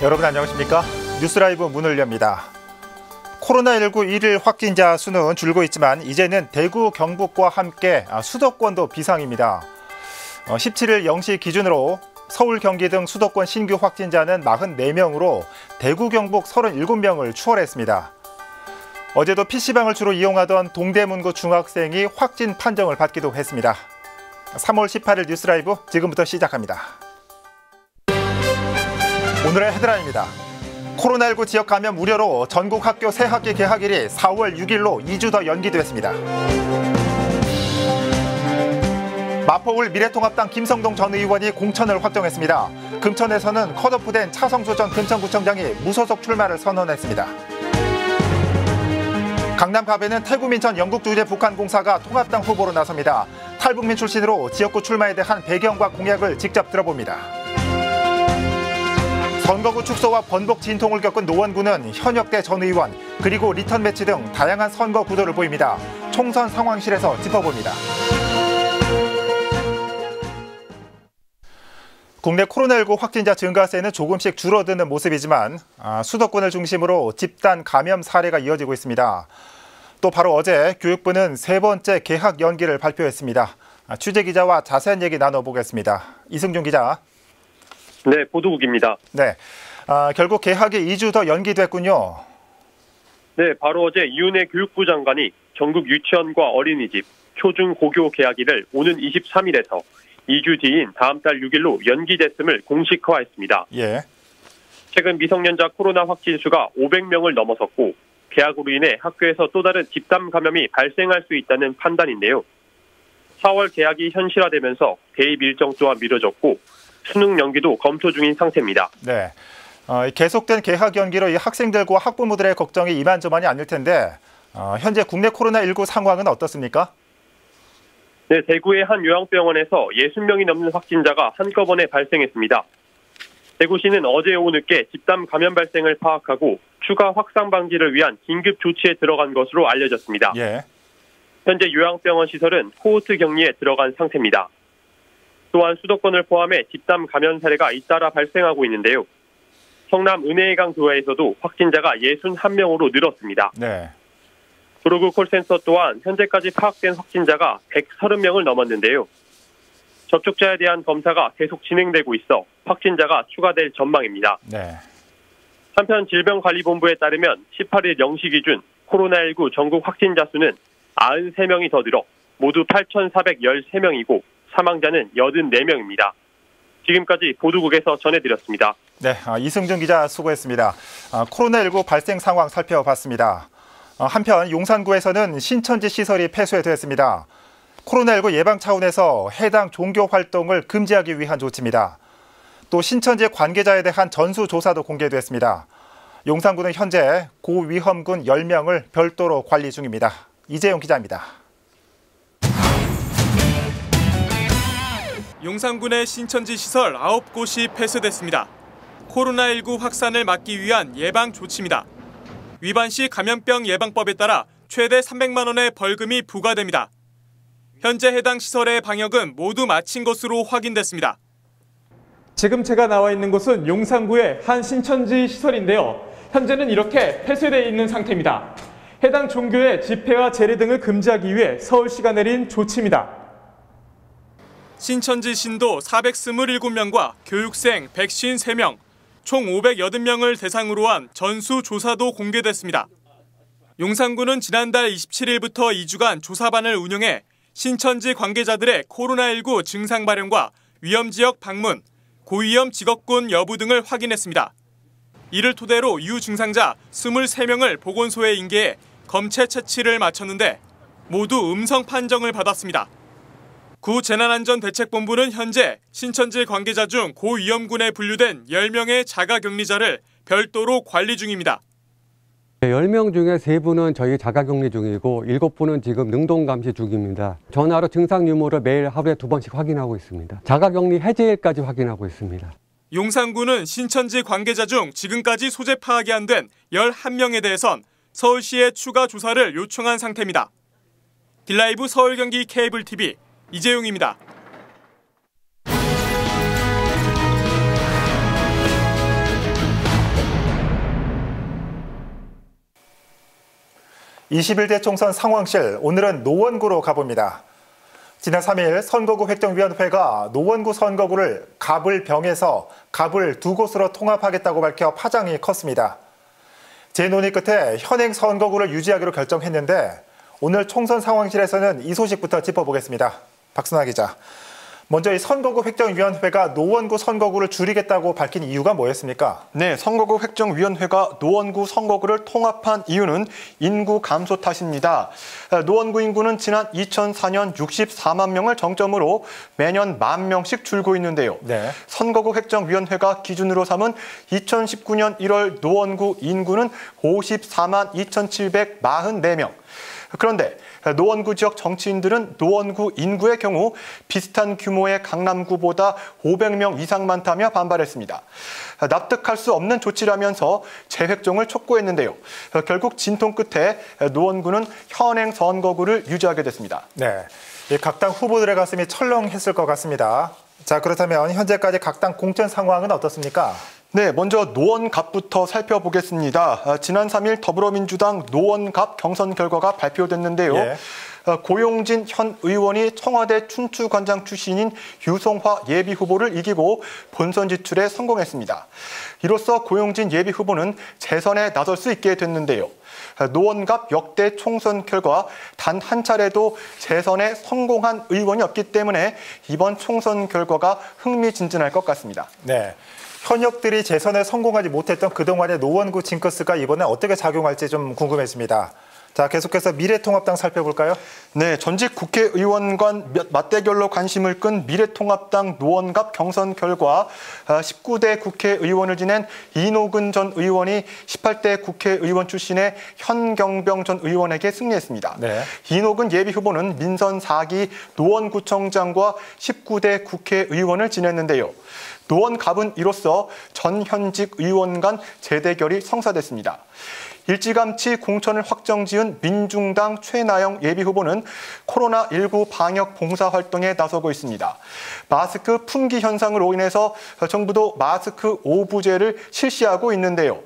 여러분 안녕하십니까? 뉴스라이브 문을 엽니다. 코로나19 일일 확진자 수는 줄고 있지만 이제는 대구, 경북과 함께 수도권도 비상입니다. 17일 0시 기준으로 서울, 경기 등 수도권 신규 확진자는 44명으로 대구, 경북 37명을 추월했습니다. 어제도 PC방을 주로 이용하던 동대문구 중학생이 확진 판정을 받기도 했습니다. 3월 18일 뉴스라이브 지금부터 시작합니다. 오늘의 헤드라인입니다. 코로나19 지역 감염 우려로 전국 학교 새학기 개학일이 4월 6일로 2주 더 연기됐습니다. 마포울 미래통합당 김성동 전 의원이 공천을 확정했습니다. 금천에서는 컷오프된 차성수 전 금천구청장이 무소속 출마를 선언했습니다. 강남갑에는 태구민 전 영국주재북한공사가 통합당 후보로 나섭니다. 탈북민 출신으로 지역구 출마에 대한 배경과 공약을 직접 들어봅니다. 선거구 축소와 번복 진통을 겪은 노원구는 현역대 전 의원 그리고 리턴 매치 등 다양한 선거 구도를 보입니다. 총선 상황실에서 짚어봅니다. 국내 코로나19 확진자 증가세는 조금씩 줄어드는 모습이지만 수도권을 중심으로 집단 감염 사례가 이어지고 있습니다. 또 바로 어제 교육부는 세 번째 개학 연기를 발표했습니다. 취재기자와 자세한 얘기 나눠보겠습니다. 이승준 기자. 네, 보도국입니다. 네, 결국 개학이 2주 더 연기됐군요. 네, 바로 어제 이은혜 교육부 장관이 전국 유치원과 어린이집, 초중 고교 개학일을 오는 23일에서 2주 뒤인 다음 달 6일로 연기됐음을 공식화했습니다. 예. 최근 미성년자 코로나 확진 수가 500명을 넘어섰고 개학으로 인해 학교에서 또 다른 집단 감염이 발생할 수 있다는 판단인데요. 4월 개학이 현실화되면서 대입 일정 또한 미뤄졌고 수능 연기도 검토 중인 상태입니다. 네, 계속된 개학 연기로 이 학생들과 학부모들의 걱정이 이만저만이 아닐 텐데 현재 국내 코로나19 상황은 어떻습니까? 네, 대구의 한 요양병원에서 60명이 넘는 확진자가 한꺼번에 발생했습니다. 대구시는 어제 오후 늦게 집단 감염 발생을 파악하고 추가 확산 방지를 위한 긴급 조치에 들어간 것으로 알려졌습니다. 예. 현재 요양병원 시설은 코호트 격리에 들어간 상태입니다. 또한 수도권을 포함해 집단 감염 사례가 잇따라 발생하고 있는데요. 성남 은혜의강 교회에서도 확진자가 61명으로 늘었습니다. 네. 브로그 콜센터 또한 현재까지 파악된 확진자가 130명을 넘었는데요. 접촉자에 대한 검사가 계속 진행되고 있어 확진자가 추가될 전망입니다. 네. 한편 질병관리본부에 따르면 18일 0시 기준 코로나19 전국 확진자 수는 93명이 더 늘어 모두 8,413명이고 사망자는 84명입니다. 지금까지 보도국에서 전해드렸습니다. 네, 이승준 기자 수고했습니다. 코로나19 발생 상황 살펴봤습니다. 한편 용산구에서는 신천지 시설이 폐쇄됐습니다. 코로나19 예방 차원에서 해당 종교 활동을 금지하기 위한 조치입니다. 또 신천지 관계자에 대한 전수조사도 공개됐습니다. 용산구는 현재 고위험군 10명을 별도로 관리 중입니다. 이재용 기자입니다. 용산군의 신천지 시설 9곳이 폐쇄됐습니다. 코로나19 확산을 막기 위한 예방 조치입니다. 위반 시 감염병 예방법에 따라 최대 300만 원의 벌금이 부과됩니다. 현재 해당 시설의 방역은 모두 마친 것으로 확인됐습니다. 지금 제가 나와 있는 곳은 용산구의 한 신천지 시설인데요. 현재는 이렇게 폐쇄되어 있는 상태입니다. 해당 종교의 집회와 제례 등을 금지하기 위해 서울시가 내린 조치입니다. 신천지 신도 427명과 교육생 153명, 총 580명을 대상으로 한 전수조사도 공개됐습니다. 용산구는 지난달 27일부터 2주간 조사반을 운영해 신천지 관계자들의 코로나19 증상 발현과 위험지역 방문, 고위험 직업군 여부 등을 확인했습니다. 이를 토대로 유증상자 23명을 보건소에 인계해 검체 채취를 마쳤는데 모두 음성 판정을 받았습니다. 구 재난안전대책본부는 현재 신천지 관계자 중 고위험군에 분류된 10명의 자가격리자를 별도로 관리 중입니다. 10명 중에 3분은 저희 자가격리 중이고 7분은 지금 능동감시 중입니다. 전화로 증상 유무를 매일 하루에 2번씩 확인하고 있습니다. 자가격리 해제일까지 확인하고 있습니다. 용산구는 신천지 관계자 중 지금까지 소재 파악이 안 된 11명에 대해선 서울시에 추가 조사를 요청한 상태입니다. 딜라이브 서울 경기 케이블 TV 이재용입니다. 21대 총선 상황실, 오늘은 노원구로 가봅니다. 지난 3일 선거구 획정위원회가 노원구 선거구를 갑을-병에서 갑을 두 곳으로 통합하겠다고 밝혀 파장이 컸습니다. 재논의 끝에 현행 선거구를 유지하기로 결정했는데 오늘 총선 상황실에서는 이 소식부터 짚어보겠습니다. 박순아 기자. 먼저 이 선거구 획정위원회가 노원구 선거구를 줄이겠다고 밝힌 이유가 뭐였습니까? 네, 선거구 획정위원회가 노원구 선거구를 통합한 이유는 인구 감소 탓입니다. 노원구 인구는 지난 2004년 64만 명을 정점으로 매년 1만 명씩 줄고 있는데요. 네. 선거구 획정위원회가 기준으로 삼은 2019년 1월 노원구 인구는 54만 2,744명. 그런데 노원구 지역 정치인들은 노원구 인구의 경우 비슷한 규모의 강남구보다 500명 이상 많다며 반발했습니다. 납득할 수 없는 조치라면서 재획정을 촉구했는데요. 결국 진통 끝에 노원구는 현행 선거구를 유지하게 됐습니다. 네, 각 당 후보들의 가슴이 철렁했을 것 같습니다. 자, 그렇다면 현재까지 각 당 공천 상황은 어떻습니까? 네, 먼저 노원갑부터 살펴보겠습니다. 지난 3일 더불어민주당 노원갑 경선 결과가 발표됐는데요. 예. 고용진 현 의원이 청와대 춘추관장 출신인 유성화 예비후보를 이기고 본선 진출에 성공했습니다. 이로써 고용진 예비후보는 재선에 나설 수 있게 됐는데요. 노원갑 역대 총선 결과 단 한 차례도 재선에 성공한 의원이 없기 때문에 이번 총선 결과가 흥미진진할 것 같습니다. 네. 현역들이 재선에 성공하지 못했던 그동안의 노원구 징크스가 이번에 어떻게 작용할지 좀 궁금해집니다. 자, 계속해서 미래통합당 살펴볼까요? 네, 전직 국회의원 간 맞대결로 관심을 끈 미래통합당 노원갑 경선 결과 19대 국회의원을 지낸 이노근 전 의원이 18대 국회의원 출신의 현경병 전 의원에게 승리했습니다. 네. 이노근 예비후보는 민선 4기 노원구청장과 19대 국회의원을 지냈는데요. 노원갑은 이로써 전현직 의원 간 재대결이 성사됐습니다. 일찌감치 공천을 확정지은 민중당 최나영 예비후보는 코로나19 방역 봉사활동에 나서고 있습니다. 마스크 품귀 현상으로 인해서 정부도 마스크 오부제를 실시하고 있는데요.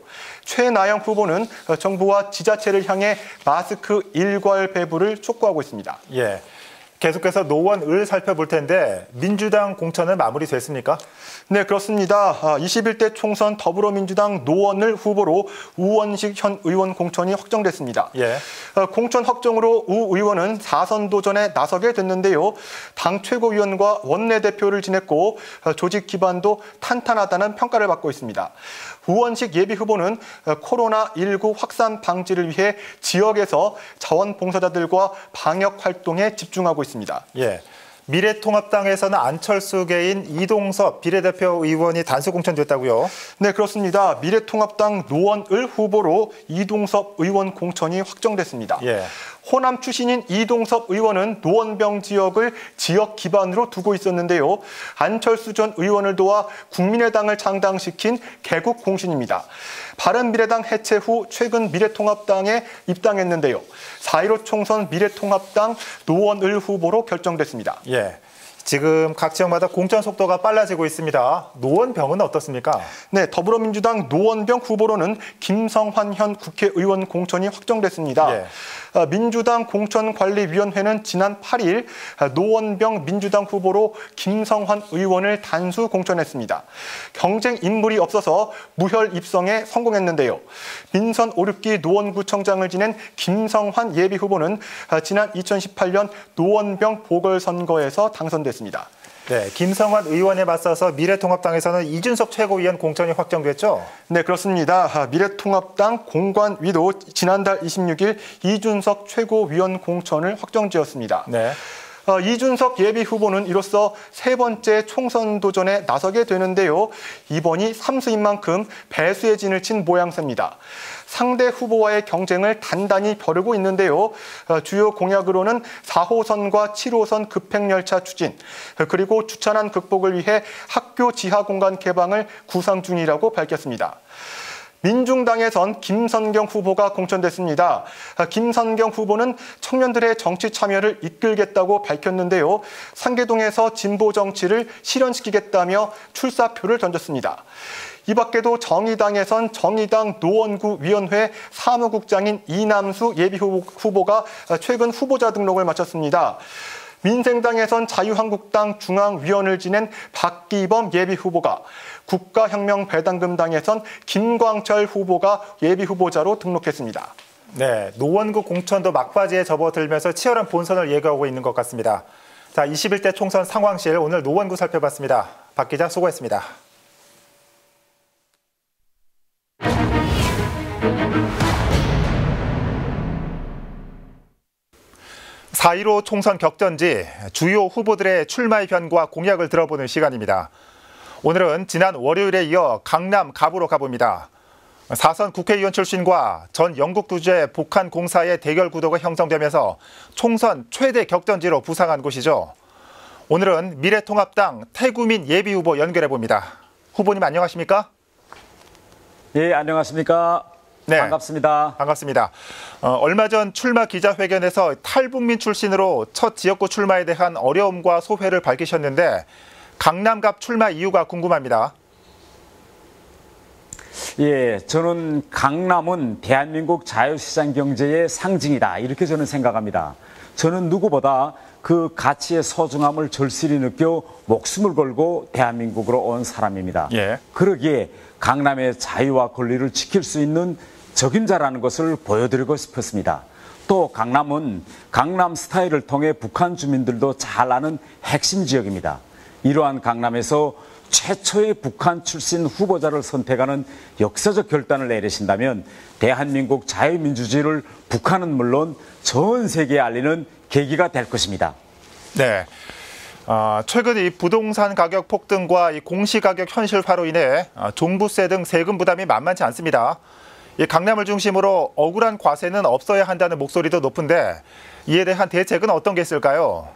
최나영 후보는 정부와 지자체를 향해 마스크 일괄 배부를 촉구하고 있습니다. 예. 계속해서 노원을 살펴볼 텐데 민주당 공천은 마무리됐습니까? 네, 그렇습니다. 21대 총선 더불어민주당 노원을 후보로 우원식 현 의원 공천이 확정됐습니다. 예. 공천 확정으로 우 의원은 4선 도전에 나서게 됐는데요. 당 최고위원과 원내대표를 지냈고 조직 기반도 탄탄하다는 평가를 받고 있습니다. 우원식 예비후보는 코로나19 확산 방지를 위해 지역에서 자원봉사자들과 방역 활동에 집중하고 있습니다. 예. 미래통합당에서는 안철수계인 이동섭 비례대표 의원이 단수 공천됐다고요? 네, 그렇습니다. 미래통합당 노원을 후보로 이동섭 의원 공천이 확정됐습니다. 예. 호남 출신인 이동섭 의원은 노원병 지역을 지역 기반으로 두고 있었는데요. 안철수 전 의원을 도와 국민의당을 창당시킨 개국 공신입니다. 바른미래당 해체 후 최근 미래통합당에 입당했는데요. 4.15 총선 미래통합당 노원을 후보로 결정됐습니다. 예. 지금 각 지역마다 공천 속도가 빨라지고 있습니다. 노원병은 어떻습니까? 네, 더불어민주당 노원병 후보로는 김성환 현 국회의원 공천이 확정됐습니다. 예. 민주당 공천관리위원회는 지난 8일 노원병 민주당 후보로 김성환 의원을 단수 공천했습니다. 경쟁 인물이 없어서 무혈 입성에 성공했는데요. 민선 5, 6기 노원구청장을 지낸 김성환 예비후보는 지난 2018년 노원병 보궐선거에서 당선됐습니다. 네, 김성환 의원에 맞서서 미래통합당에서는 이준석 최고위원 공천이 확정됐죠? 네, 그렇습니다. 미래통합당 공관위도 지난달 26일 이준석 최고위원 공천을 확정지었습니다. 네. 이준석 예비후보는 이로써 세 번째 총선 도전에 나서게 되는데요. 이번이 3수인 만큼 배수의 진을 친 모양새입니다. 상대 후보와의 경쟁을 단단히 벼르고 있는데요. 주요 공약으로는 4호선과 7호선 급행열차 추진, 그리고 주차난 극복을 위해 학교 지하공간 개방을 구상 중이라고 밝혔습니다. 민중당에선 김선경 후보가 공천됐습니다. 김선경 후보는 청년들의 정치 참여를 이끌겠다고 밝혔는데요. 상계동에서 진보 정치를 실현시키겠다며 출사표를 던졌습니다. 이 밖에도 정의당에선 정의당 노원구 위원회 사무국장인 이남수 예비후보가 최근 후보자 등록을 마쳤습니다. 민생당에선 자유한국당 중앙위원을 지낸 박기범 예비후보가, 국가혁명배당금당에선 김광철 후보가 예비후보자로 등록했습니다. 네, 노원구 공천도 막바지에 접어들면서 치열한 본선을 예고하고 있는 것 같습니다. 자, 21대 총선 상황실 오늘 노원구 살펴봤습니다. 박 기자 수고했습니다. 4.15 총선 격전지 주요 후보들의 출마의 변과 공약을 들어보는 시간입니다. 오늘은 지난 월요일에 이어 강남 갑으로 가봅니다. 4선 국회의원 출신과 전 영국 주재 북한 공사의 대결 구도가 형성되면서 총선 최대 격전지로 부상한 곳이죠. 오늘은 미래통합당 태구민 예비후보 연결해봅니다. 후보님 안녕하십니까? 예, 안녕하십니까? 네, 반갑습니다. 반갑습니다. 얼마 전 출마 기자회견에서 탈북민 출신으로 첫 지역구 출마에 대한 어려움과 소회를 밝히셨는데 강남갑 출마 이유가 궁금합니다. 예, 저는 강남은 대한민국 자유시장 경제의 상징이다. 이렇게 저는 생각합니다. 저는 누구보다 그 가치의 소중함을 절실히 느껴 목숨을 걸고 대한민국으로 온 사람입니다. 예. 그러기에 강남의 자유와 권리를 지킬 수 있는 적임자라는 것을 보여드리고 싶었습니다. 또 강남은 강남 스타일을 통해 북한 주민들도 잘 아는 핵심 지역입니다. 이러한 강남에서 최초의 북한 출신 후보자를 선택하는 역사적 결단을 내리신다면 대한민국 자유민주주의를 북한은 물론 전 세계에 알리는 계기가 될 것입니다. 네. 최근 이 부동산 가격 폭등과 이 공시가격 현실화로 인해 종부세 등 세금 부담이 만만치 않습니다. 이 강남을 중심으로 억울한 과세는 없어야 한다는 목소리도 높은데 이에 대한 대책은 어떤 게 있을까요?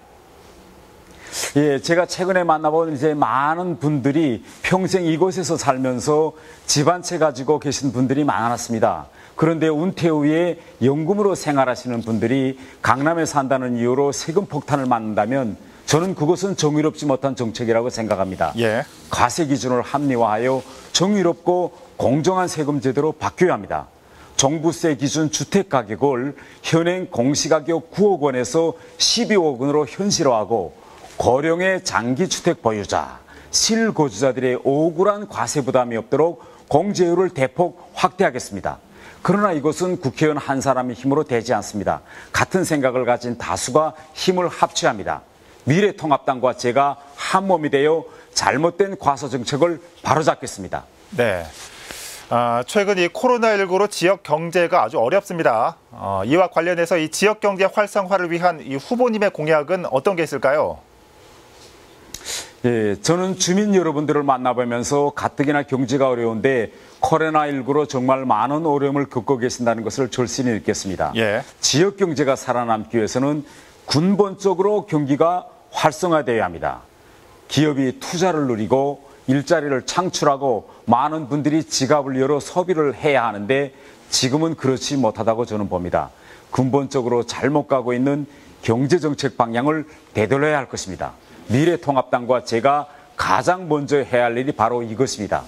예, 제가 최근에 만나본 이제 많은 분들이 평생 이곳에서 살면서 집 한 채 가지고 계신 분들이 많았습니다. 그런데 은퇴 후에 연금으로 생활하시는 분들이 강남에 산다는 이유로 세금 폭탄을 맞는다면 저는 그것은 정의롭지 못한 정책이라고 생각합니다. 예. 과세 기준을 합리화하여 정의롭고 공정한 세금 제도로 바뀌어야 합니다. 종부세 기준 주택가격을 현행 공시가격 9억 원에서 12억 원으로 현실화하고 고령의 장기주택 보유자, 실거주자들의 억울한 과세 부담이 없도록 공제율을 대폭 확대하겠습니다. 그러나 이것은 국회의원 한 사람의 힘으로 되지 않습니다. 같은 생각을 가진 다수가 힘을 합쳐야 합니다. 미래통합당과 제가 한 몸이 되어 잘못된 과세 정책을 바로잡겠습니다. 네. 최근 이 코로나19로 지역 경제가 아주 어렵습니다. 이와 관련해서 이 지역 경제 활성화를 위한 이 후보님의 공약은 어떤 게 있을까요? 예, 저는 주민 여러분들을 만나보면서 가뜩이나 경제가 어려운데 코로나19로 정말 많은 어려움을 겪고 계신다는 것을 절실히 느꼈습니다. 예. 지역 경제가 살아남기 위해서는 근본적으로 경기가 활성화되어야 합니다. 기업이 투자를 누리고 일자리를 창출하고 많은 분들이 지갑을 열어 소비를 해야 하는데 지금은 그렇지 못하다고 저는 봅니다. 근본적으로 잘못 가고 있는 경제정책 방향을 되돌려야 할 것입니다. 미래통합당과 제가 가장 먼저 해야 할 일이 바로 이것입니다.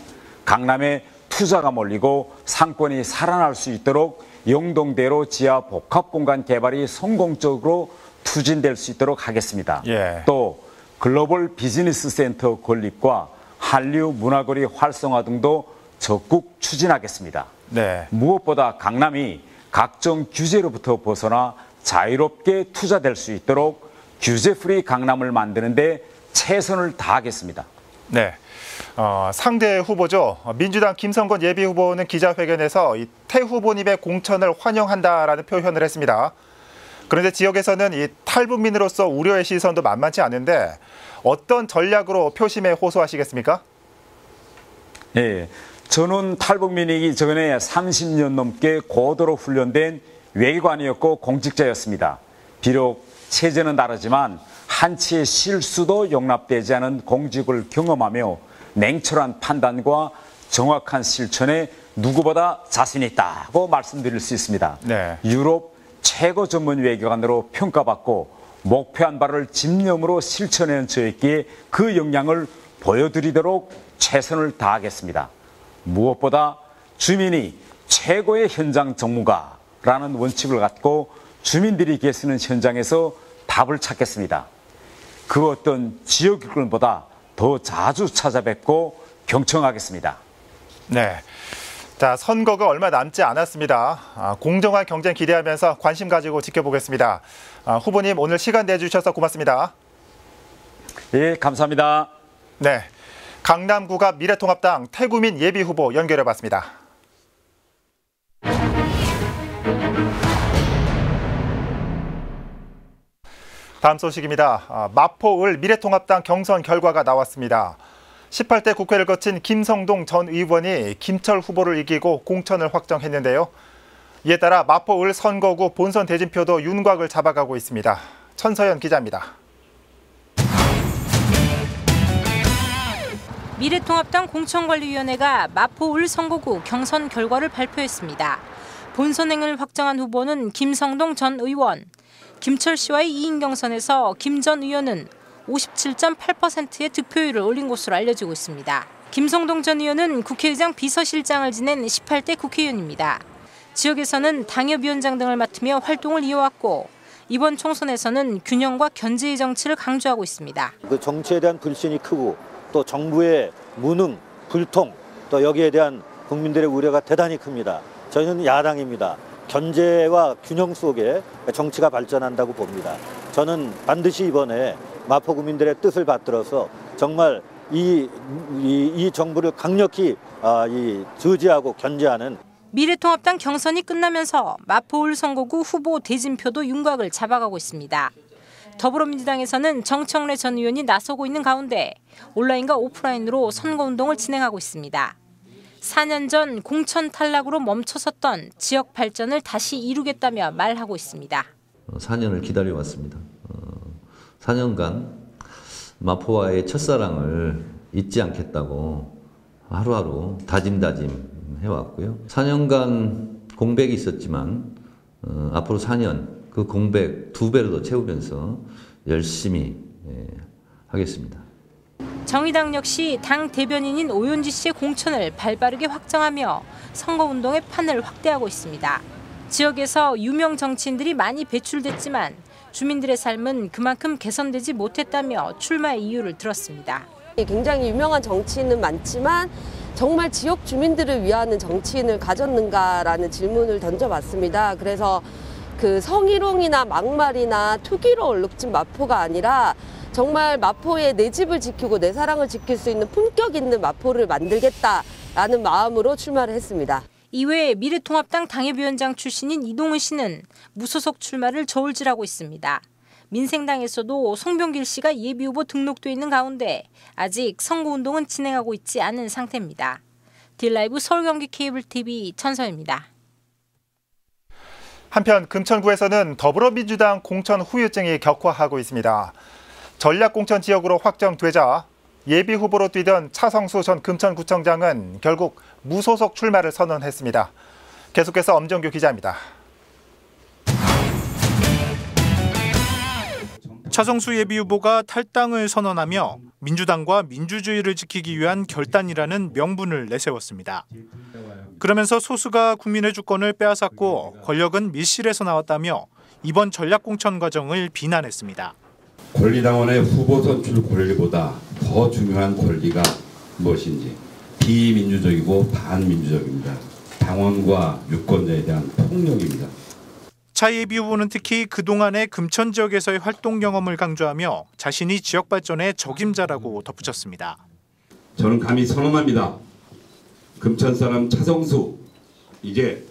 강남에 투자가 몰리고 상권이 살아날 수 있도록 영동대로 지하 복합공간 개발이 성공적으로 추진될 수 있도록 하겠습니다. 예. 또 글로벌 비즈니스 센터 건립과 한류 문화거리 활성화 등도 적극 추진하겠습니다. 네. 무엇보다 강남이 각종 규제로부터 벗어나 자유롭게 투자될 수 있도록 규제 프리 강남을 만드는 데 최선을 다하겠습니다. 네. 상대 후보죠. 민주당 김성건 예비후보는 기자회견에서 이 태 후보님의 공천을 환영한다라는 표현을 했습니다. 그런데 지역에서는 이 탈북민으로서 우려의 시선도 만만치 않은데 어떤 전략으로 표심에 호소하시겠습니까? 예, 저는 탈북민이기 전에 30년 넘게 고도로 훈련된 외교관이었고 공직자였습니다. 비록 체제는 다르지만 한치의 실수도 용납되지 않은 공직을 경험하며 냉철한 판단과 정확한 실천에 누구보다 자신 있다고 말씀드릴 수 있습니다. 네. 유럽 최고 전문 외교관으로 평가받고 목표한 바를 집념으로 실천해온 저에게 그 역량을 보여드리도록 최선을 다하겠습니다. 무엇보다 주민이 최고의 현장 전문가라는 원칙을 갖고 주민들이 계시는 현장에서 답을 찾겠습니다. 그 어떤 지역 일꾼보다 더 자주 찾아뵙고 경청하겠습니다. 네. 자, 선거가 얼마 남지 않았습니다. 공정한 경쟁 기대하면서 관심 가지고 지켜보겠습니다. 후보님 오늘 시간 내주셔서 고맙습니다. 예, 감사합니다. 네. 강남구가 미래통합당 태구민 예비후보 연결해봤습니다. 다음 소식입니다. 마포을 미래통합당 경선 결과가 나왔습니다. 18대 국회를 거친 김성동 전 의원이 김철 후보를 이기고 공천을 확정했는데요. 이에 따라 마포을 선거구 본선 대진표도 윤곽을 잡아가고 있습니다. 천서연 기자입니다. 미래통합당 공천관리위원회가 마포을 선거구 경선 결과를 발표했습니다. 본선행을 확정한 후보는 김성동 전 의원. 김철 씨와의 2인 경선에서 김 전 의원은 57.8%의 득표율을 올린 것으로 알려지고 있습니다. 김성동 전 의원은 국회의장 비서실장을 지낸 18대 국회의원입니다. 지역에서는 당협위원장 등을 맡으며 활동을 이어왔고 이번 총선에서는 균형과 견제의 정치를 강조하고 있습니다. 그 정치에 대한 불신이 크고 또 정부의 무능, 불통, 또 여기에 대한 국민들의 우려가 대단히 큽니다. 저희는 야당입니다. 견제와 균형 속에 정치가 발전한다고 봅니다. 저는 반드시 이번에 마포 구민들의 뜻을 받들어서 정말 이 정부를 강력히 저지하고 견제하는 미래통합당 경선이 끝나면서 마포을 선거구 후보 대진표도 윤곽을 잡아가고 있습니다. 더불어민주당에서는 정청래 전 의원이 나서고 있는 가운데 온라인과 오프라인으로 선거운동을 진행하고 있습니다. 4년 전 공천 탈락으로 멈춰섰던 지역 발전을 다시 이루겠다며 말하고 있습니다. 4년을 기다려왔습니다. 4년간 마포와의 첫사랑을 잊지 않겠다고 하루하루 다짐 해왔고요. 4년간 공백이 있었지만 앞으로 4년 그 공백 2배로 더 채우면서 열심히 하겠습니다. 정의당 역시 당 대변인인 오윤지 씨의 공천을 발빠르게 확정하며 선거운동의 판을 확대하고 있습니다. 지역에서 유명 정치인들이 많이 배출됐지만 주민들의 삶은 그만큼 개선되지 못했다며 출마의 이유를 들었습니다. 굉장히 유명한 정치인은 많지만 정말 지역 주민들을 위하는 정치인을 가졌는가라는 질문을 던져봤습니다. 그래서 그 성희롱이나 막말이나 투기로 얼룩진 마포가 아니라 정말 마포의 내 집을 지키고 내 사랑을 지킬 수 있는 품격 있는 마포를 만들겠다라는 마음으로 출마를 했습니다. 이외에 미래통합당 당협위원장 출신인 이동훈 씨는 무소속 출마를 저울질하고 있습니다. 민생당에서도 송병길 씨가 예비후보 등록돼 있는 가운데 아직 선거운동은 진행하고 있지 않은 상태입니다. 딜라이브 서울경기 케이블TV 천서입니다. 한편 금천구에서는 더불어민주당 공천 후유증이 격화하고 있습니다. 전략공천 지역으로 확정되자 예비후보로 뛰던 차성수 전 금천구청장은 결국 무소속 출마를 선언했습니다. 계속해서 엄정규 기자입니다. 차성수 예비후보가 탈당을 선언하며 민주당과 민주주의를 지키기 위한 결단이라는 명분을 내세웠습니다. 그러면서 소수가 국민의 주권을 빼앗았고 권력은 밀실에서 나왔다며 이번 전략공천 과정을 비난했습니다. 권리당원의 후보 선출 권리보다 더 중요한 권리가 무엇인지 비민주적이고 반민주적입니다. 당원과 유권자에 대한 폭력입니다. 차 예비후보는 특히 그동안의 금천 지역에서의 활동 경험을 강조하며 자신이 지역 발전의 적임자라고 덧붙였습니다. 저는 감히 선언합니다. 금천 사람 차성수, 이제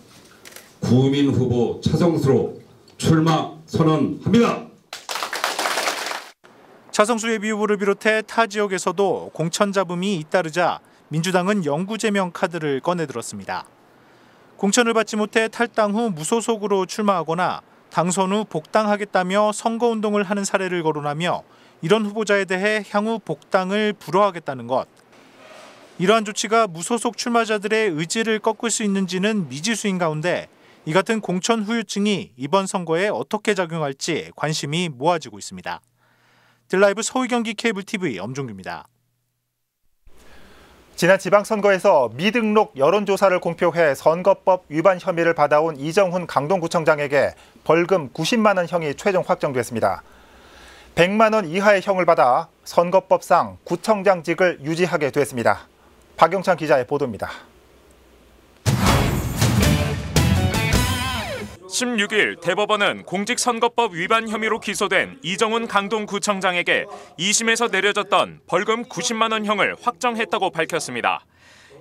구민 후보 차성수로 출마 선언합니다. 차성수 예비후보를 비롯해 타 지역에서도 공천 잡음이 잇따르자 민주당은 영구제명 카드를 꺼내들었습니다. 공천을 받지 못해 탈당 후 무소속으로 출마하거나 당선 후 복당하겠다며 선거운동을 하는 사례를 거론하며 이런 후보자에 대해 향후 복당을 불허하겠다는 것. 이러한 조치가 무소속 출마자들의 의지를 꺾을 수 있는지는 미지수인 가운데 이 같은 공천 후유증이 이번 선거에 어떻게 작용할지 관심이 모아지고 있습니다. 딜라이브 서울 경기 케이블 TV 엄종규입니다. 지난 지방선거에서 미등록 여론조사를 공표해 선거법 위반 혐의를 받아온 이정훈 강동구청장에게 벌금 90만 원 형이 최종 확정됐습니다. 100만 원 이하의 형을 받아 선거법상 구청장직을 유지하게 됐습니다. 박영찬 기자의 보도입니다. 16일 대법원은 공직선거법 위반 혐의로 기소된 이정훈 강동구청장에게 2심에서 내려졌던 벌금 90만 원 형을 확정했다고 밝혔습니다.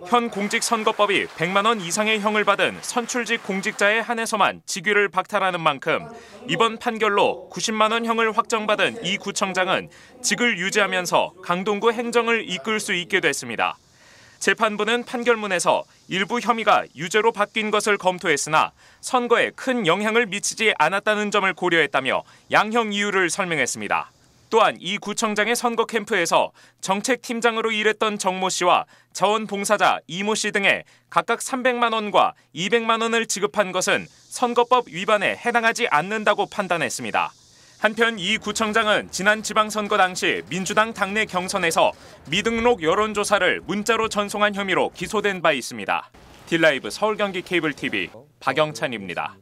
현 공직선거법이 100만 원 이상의 형을 받은 선출직 공직자에 한해서만 직위를 박탈하는 만큼 이번 판결로 90만 원 형을 확정받은 이 구청장은 직을 유지하면서 강동구 행정을 이끌 수 있게 됐습니다. 재판부는 판결문에서 일부 혐의가 유죄로 바뀐 것을 검토했으나 선거에 큰 영향을 미치지 않았다는 점을 고려했다며 양형 이유를 설명했습니다. 또한 이 구청장의 선거 캠프에서 정책팀장으로 일했던 정모 씨와 자원봉사자 이모 씨 등에 각각 300만 원과 200만 원을 지급한 것은 선거법 위반에 해당하지 않는다고 판단했습니다. 한편 이 구청장은 지난 지방선거 당시 민주당 당내 경선에서 미등록 여론조사를 문자로 전송한 혐의로 기소된 바 있습니다. 딜라이브 서울 경기 케이블 TV 박영찬입니다.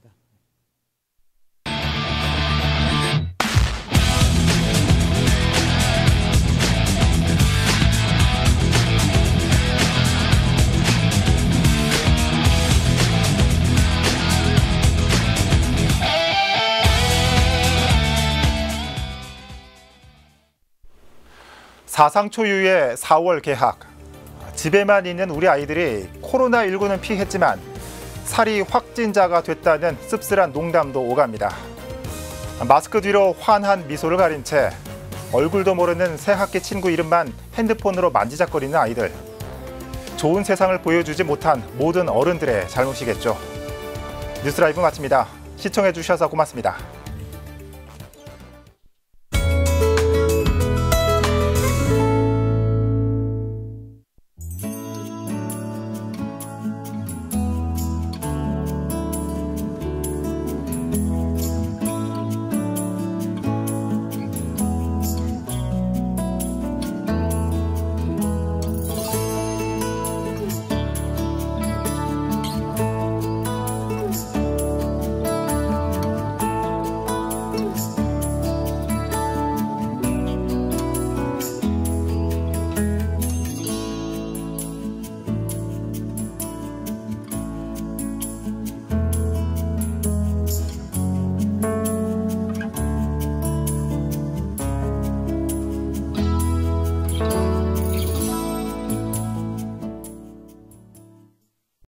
사상 초유의 4월 개학. 집에만 있는 우리 아이들이 코로나19는 피했지만 살이 확진자가 됐다는 씁쓸한 농담도 오갑니다. 마스크 뒤로 환한 미소를 가린 채 얼굴도 모르는 새학기 친구 이름만 핸드폰으로 만지작거리는 아이들. 좋은 세상을 보여주지 못한 모든 어른들의 잘못이겠죠. 뉴스라이브 마칩니다. 시청해 주셔서 고맙습니다.